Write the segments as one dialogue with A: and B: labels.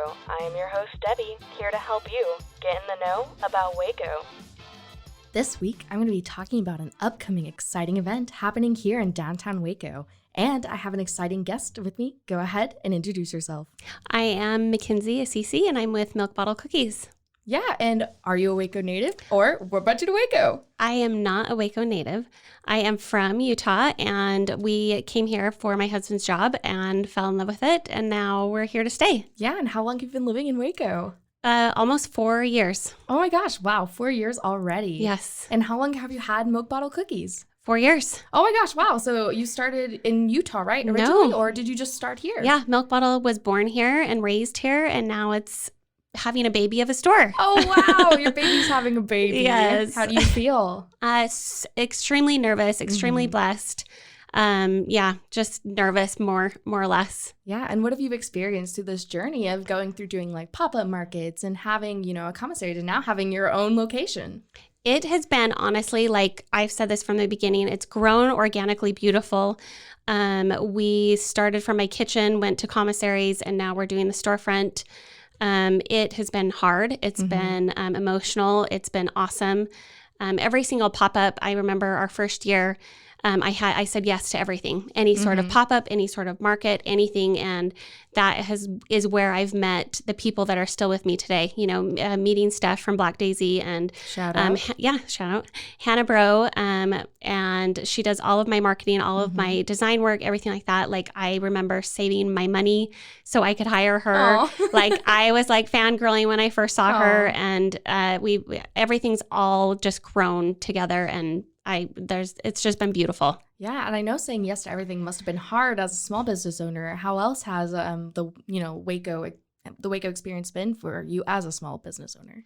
A: Waco. I am your host, Debbie, here to help you get in the know about Waco.
B: This week, I'm going to be talking about an upcoming exciting event happening here in downtown Waco. And I have an exciting guest with me. Go ahead and introduce yourself.
C: I am Makenzie Asisi, and I'm with Milk Bottle Cookies.
B: Yeah, and are you a Waco native or what brought you to Waco?
C: I am not a Waco native. I am from Utah, and we came here for my husband's job and fell in love with it, and now we're here to stay.
B: Yeah, and how long have you been living in Waco?
C: Almost 4 years.
B: Oh my gosh, wow, 4 years already.
C: Yes.
B: And how long have you had Milk Bottle Cookies?
C: 4 years.
B: Oh my gosh, wow. So you started in Utah, right, originally? Or did you just start here?
C: Yeah, Milk Bottle was born here and raised here, and now it's having a baby of a store.
B: Oh, wow. Your baby's having a baby.
C: Yes.
B: How do you feel?
C: Extremely nervous, extremely blessed. Just nervous more or less.
B: Yeah. And what have you experienced through this journey of going through doing like pop-up markets and having, a commissary to now having your own location?
C: It has been, honestly, like I've said this from the beginning, it's grown organically beautiful. We started from my kitchen, went to commissaries, and now we're doing the storefront. It has been hard. It's been emotional. It's been awesome. Every single pop-up, I remember our first year, I said yes to everything, any sort of pop-up, any sort of market, anything. And that is where I've met the people that are still with me today, meeting Steph from Black Daisy and
B: shout out.
C: Shout out Hannah Bro. And she does all of my marketing, all of my design work, everything like that. Like I remember saving my money so I could hire her. Like I was like fangirling when I first saw her, and everything's all just grown together, and it's just been beautiful.
B: Yeah, and I know saying yes to everything must have been hard as a small business owner. How else has the Waco experience been for you as a small business owner?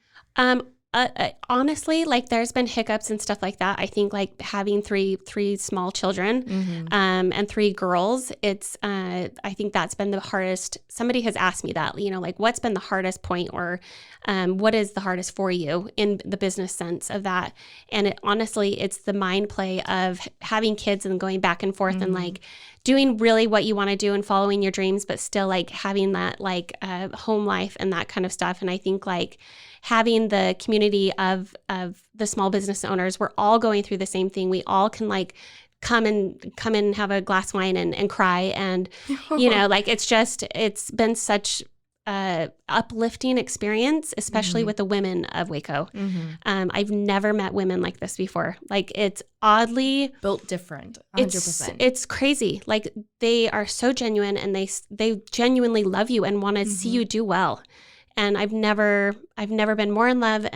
C: Honestly, like there's been hiccups and stuff like that. I think like having three small children and 3 girls, it's I think that's been the hardest. Somebody has asked me that, like what's been the hardest point, or what is the hardest for you in the business sense of that? And honestly, it's the mind play of having kids and going back and forth and like doing really what you want to do and following your dreams, but still like having that like home life and that kind of stuff. And I think like having the community of the small business owners, we're all going through the same thing. We all can like come and have a glass of wine and cry. And, like it's been such uplifting experience, especially with the women of Waco. I've never met women like this before. Like it's oddly
B: built different. 100%.
C: It's crazy. Like they are so genuine, and they genuinely love you and want to see you do well. And I've never been more in love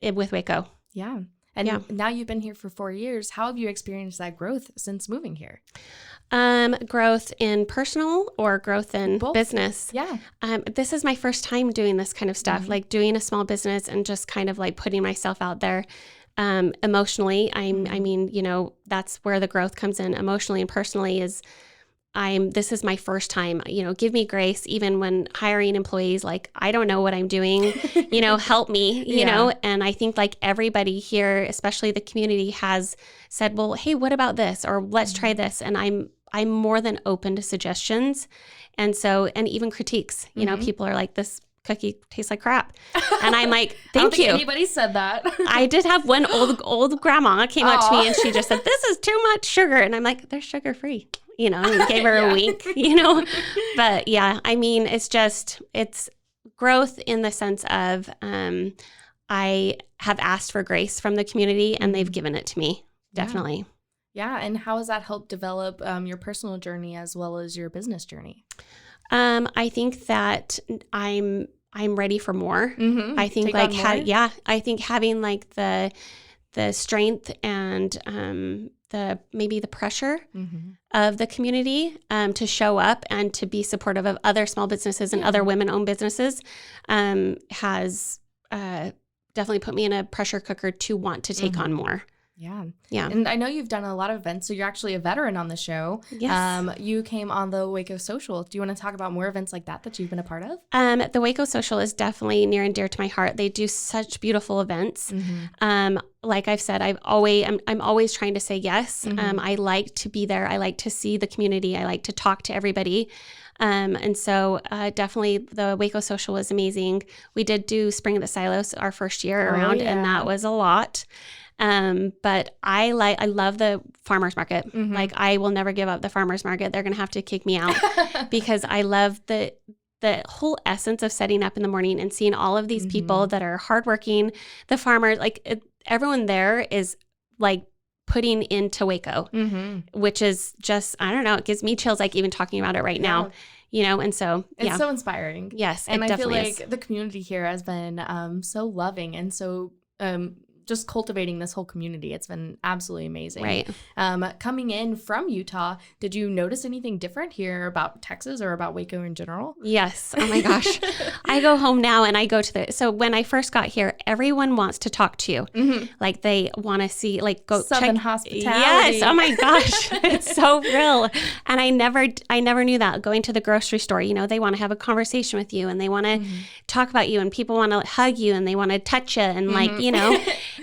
C: with Waco.
B: Yeah. And now you've been here for 4 years. How have you experienced that growth since moving here?
C: Growth in personal or growth in
B: both.
C: Business?
B: Yeah.
C: This is my first time doing this kind of stuff, like doing a small business and just kind of like putting myself out there. Emotionally, I mean, that's where the growth comes in. Emotionally and personally this is my first time, give me grace, even when hiring employees, like, I don't know what I'm doing, help me, and I think like everybody here, especially the community, has said, well, hey, what about this? Or let's try this. And I'm more than open to suggestions. And even critiques, people are like, this cookie tastes like crap. And I'm like, thank you.
B: I don't think anybody said that.
C: I did have one old grandma came up to me and she just said, this is too much sugar. And I'm like, they're sugar free. And gave her a wink, But yeah, I mean, it's growth in the sense of I have asked for grace from the community and they've given it to me, definitely.
B: Yeah. And how has that helped develop your personal journey as well as your business journey?
C: I think that I'm ready for more. I think I think having like the strength and maybe the pressure of the community to show up and to be supportive of other small businesses and other women-owned businesses has definitely put me in a pressure cooker to want to take on more.
B: Yeah.
C: Yeah.
B: And I know you've done a lot of events, so you're actually a veteran on the show.
C: Yes.
B: You came on the Waco Social. Do you want to talk about more events like that you've been a part of?
C: The Waco Social is definitely near and dear to my heart. They do such beautiful events. Like I've said, I'm always trying to say yes. I like to be there. I like to see the community. I like to talk to everybody. And so definitely the Waco Social was amazing. We did do Spring of the Silos our first year around, and that was a lot. But I love the farmer's market. Like, I will never give up the farmer's market. They're going to have to kick me out because I love the whole essence of setting up in the morning and seeing all of these people that are hardworking, the farmers, like everyone there is like putting into Waco, which is just, I don't know, it gives me chills, like even talking about it right now, you know? And so,
B: it's so inspiring.
C: Yes.
B: And I feel like
C: is.
B: the community here has been so loving and so just cultivating this whole community. It's been absolutely amazing.
C: Right.
B: Coming in from Utah, did you notice anything different here about Texas or about Waco in general?
C: Yes. Oh my gosh. I go home now and I go to so when I first got here, everyone wants to talk to you. Like they want to see, like go
B: Southern
C: check.
B: hospitality.
C: Yes. Oh my gosh. It's so real. And I never knew that. Going to the grocery store, you know, they want to have a conversation with you and they want to talk about you and people want to hug you and they want to touch you and like, you know,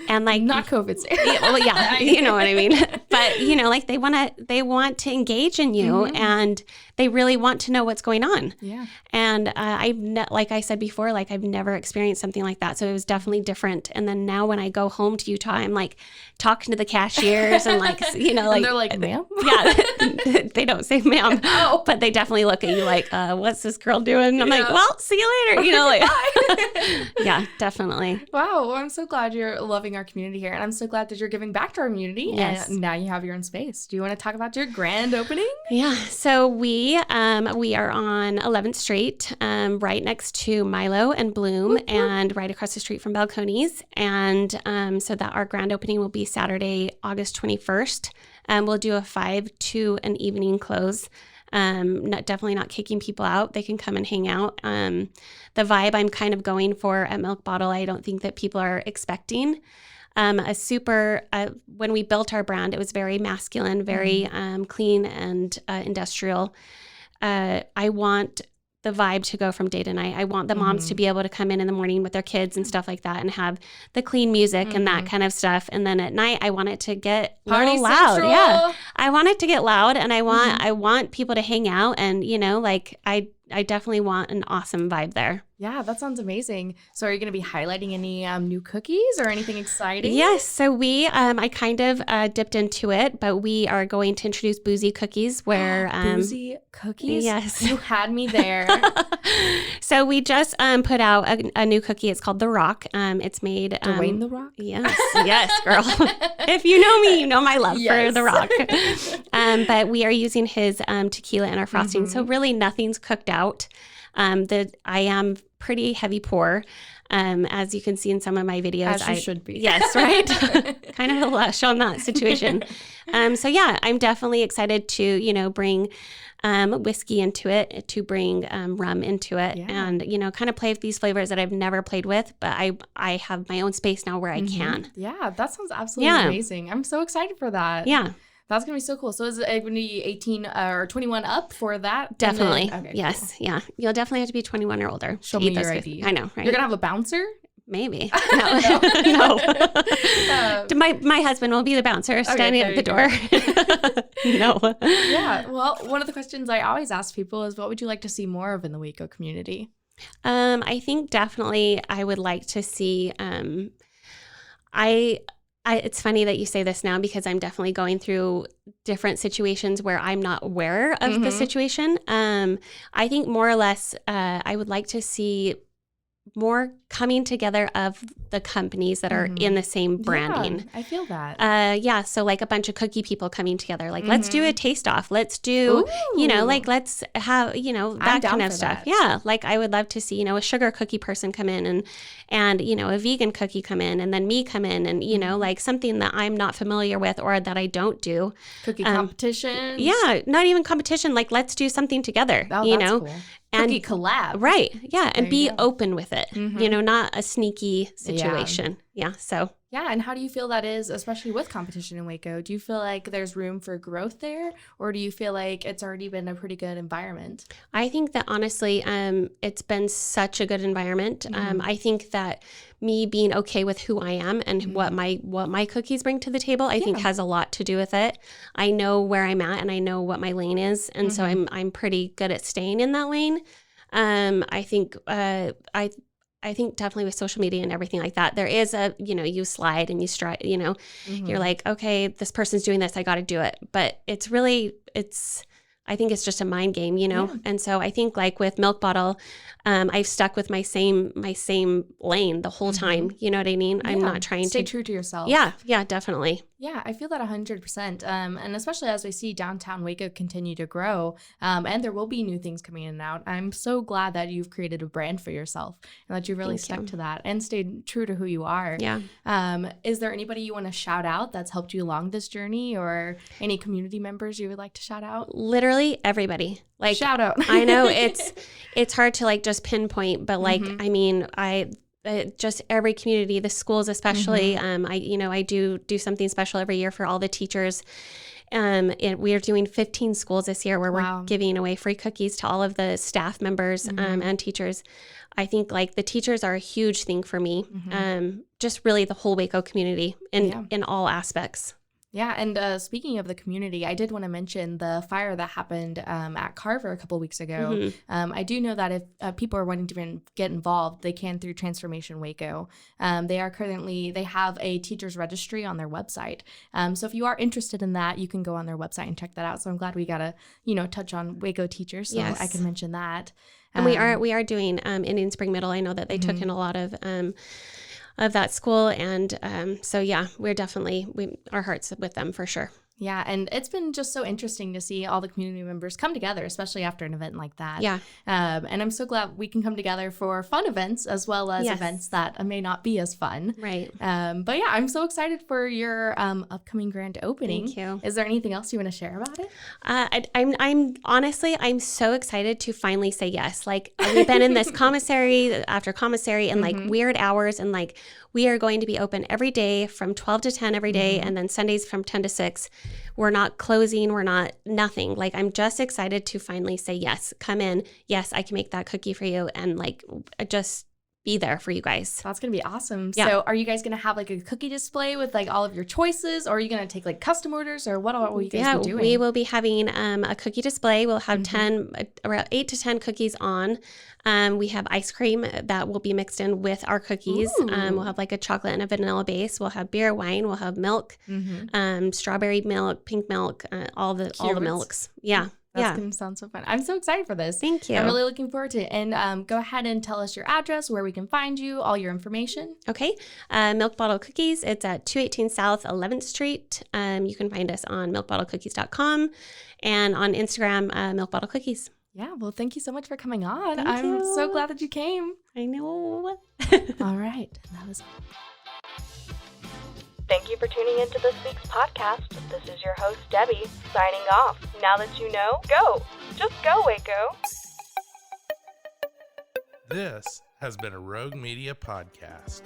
C: and like
B: not COVID safe.
C: Well, yeah, you know what I mean. But you know, like they want to engage in you, and they really want to know what's going on.
B: Yeah.
C: And like I said before, like I've never experienced something like that, so it was definitely different. And then now when I go home to Utah, I'm like talking to the cashiers and like you know, like
B: and they're like, ma'am.
C: Yeah, they don't say ma'am, but they definitely look at you like, what's this girl doing? I'm like, well, see you later. You know, like yeah, definitely.
B: Wow, well, I'm so glad you're loving our community here, and I'm so glad that you're giving back to our community.
C: Yes.
B: And now you have your own space. Do you want to talk about your grand opening?
C: Yeah, so we are on 11th Street, right next to Milo and Bloom, and right across the street from Balcones. And so that our grand opening will be Saturday, August 21st. We'll do a 5 to an evening close. Definitely not kicking people out. They can come and hang out. The vibe I'm kind of going for at Milk Bottle, I don't think that people are expecting. When we built our brand, it was very masculine, very clean and industrial. I want the vibe to go from day to night. I want the moms to be able to come in the morning with their kids and stuff like that and have the clean music and that kind of stuff. And then at night, I want it to get a little loud.
B: Central.
C: Yeah. I want it to get loud, and I want people to hang out, and you know, like I definitely want an awesome vibe there.
B: Yeah, that sounds amazing. So are you going to be highlighting any new cookies or anything exciting?
C: Yes. So I kind of dipped into it, but we are going to introduce boozy cookies where...
B: boozy cookies?
C: Yes.
B: You had me there.
C: So we just put out a new cookie. It's called The Rock. It's made...
B: Dwayne The Rock?
C: Yes. Yes, girl. If you know me, you know my love for The Rock. But we are using his tequila in our frosting. So really nothing's cooked out. I am pretty heavy pour, as you can see in some of my videos.
B: As you should be.
C: Yes, right? Kind of a lush on that situation. So yeah, I'm definitely excited to, you know, bring whiskey into it, to bring rum into it, and, you know, kind of play with these flavors that I've never played with, but I have my own space now where I can.
B: Yeah, that sounds absolutely amazing. I'm so excited for that.
C: Yeah.
B: That's going to be so cool. So is it going to be 18 or 21 up for that?
C: Definitely.
B: Okay,
C: yes.
B: Cool.
C: Yeah. You'll definitely have to be 21 or older.
B: Show me your ID.
C: I know, right?
B: You're going to have a bouncer?
C: Maybe. No. No. My husband will be the bouncer standing at the door. No.
B: Yeah. Well, one of the questions I always ask people is, what would you like to see more of in the Waco community?
C: I think definitely I would like to see, it's funny that you say this now, because I'm definitely going through different situations where I'm not aware of the situation. I think more or less, I would like to see more coming together of the companies that are in the same branding.
B: Yeah, I feel that.
C: So like a bunch of cookie people coming together, like let's do a taste off. Let's do, you know, like let's have, you know, that kind of stuff. Yeah. Like I would love to see, you know, a sugar cookie person come in and, you know, a vegan cookie come in, and then me come in, and, you know, like something that I'm not familiar with or that I don't do.
B: Cookie competition.
C: Yeah. Not even competition. Like let's do something together,
B: Oh,
C: you
B: that's
C: know,
B: cool.
C: and
B: Cookie collab.
C: Right. Yeah. And
B: There
C: be
B: you go.
C: open with it, you know, not a sneaky situation. Yeah. So
B: Yeah, and how do you feel that is, especially with competition in Waco? Do you feel like there's room for growth there, or do you feel like it's already been a pretty good environment?
C: I think that honestly, it's been such a good environment. I think that me being okay with who I am and what my cookies bring to the table, I think has a lot to do with it. I know where I'm at and I know what my lane is, and so I'm pretty good at staying in that lane. I think definitely with social media and everything like that, there is you slide and you stride, you're like, okay, this person's doing this, I got to do it. But I think it's just a mind game,
B: Yeah.
C: And so I think like with Milk Bottle, I've stuck with my same lane the whole time. You know what I mean? I'm not trying
B: Stay
C: to
B: true to yourself.
C: Yeah, definitely.
B: Yeah, I feel that 100%. And especially as we see downtown Waco continue to grow, and there will be new things coming in and out. I'm so glad that you've created a brand for yourself and that you really stuck to that and stayed true to who you are.
C: Yeah.
B: Is there anybody you want to shout out that's helped you along this journey, or any community members you would like to shout out?
C: Literally everybody. Like,
B: shout out.
C: I know it's hard to like just pinpoint, but like, I mean, just every community, the schools especially. I do something special every year for all the teachers. We are doing 15 schools this year where we're giving away free cookies to all of the staff members and teachers. I think like the teachers are a huge thing for me. Just really the whole Waco community in all aspects.
B: Yeah, and speaking of the community, I did want to mention the fire that happened at Carver a couple weeks ago. I do know that if people are wanting to get involved, they can through Transformation Waco. They have a teachers registry on their website. So if you are interested in that, you can go on their website and check that out. So I'm glad we got to, touch on Waco teachers, so I can mention that.
C: And we are doing Indian Spring Middle. I know that they took in a lot of that school. And so, yeah, our hearts with them for sure.
B: Yeah, and it's been just so interesting to see all the community members come together, especially after an event like that.
C: Yeah.
B: And I'm so glad we can come together for fun events as well as events that may not be as fun.
C: Right.
B: But yeah, I'm so excited for your upcoming grand opening.
C: Thank you.
B: Is there anything else you want to share about it?
C: I'm honestly so excited to finally say yes. Like, we've been in this commissary after commissary and like weird hours, and like we are going to be open every day from 12 to 10 every day, and then Sundays from 10 to 6. We're not closing. We're not nothing. Like, I'm just excited to finally say yes. Come in. Yes, I can make that cookie for you, and like just be there for you guys.
B: That's going to be awesome.
C: Yeah.
B: So are you guys going to have like a cookie display with like all of your choices, or are you going to take like custom orders, or what will you guys be doing?
C: We will be having a cookie display. We'll have around 8 to 10 cookies on. We have ice cream that will be mixed in with our cookies. We'll have like a chocolate and a vanilla base. We'll have beer, wine. We'll have milk, strawberry milk, pink milk, all the milks. Yeah.
B: That's going to sound so fun. I'm so excited for this.
C: Thank you.
B: I'm really looking forward to it. And go ahead and tell us your address, where we can find you, all your information.
C: Okay. Milk Bottle Cookies. It's at 218 South 11th Street. You can find us on milkbottlecookies.com and on Instagram, Milk Bottle Cookies.
B: Yeah. Well, thank you so much for coming on. I'm so glad that you came.
C: I know.
B: All right. That was all.
A: Thank you for tuning into this week's podcast. This is your host, Debbie, signing off. Now that you know, go. Just go, Waco.
D: This has been a Rogue Media podcast.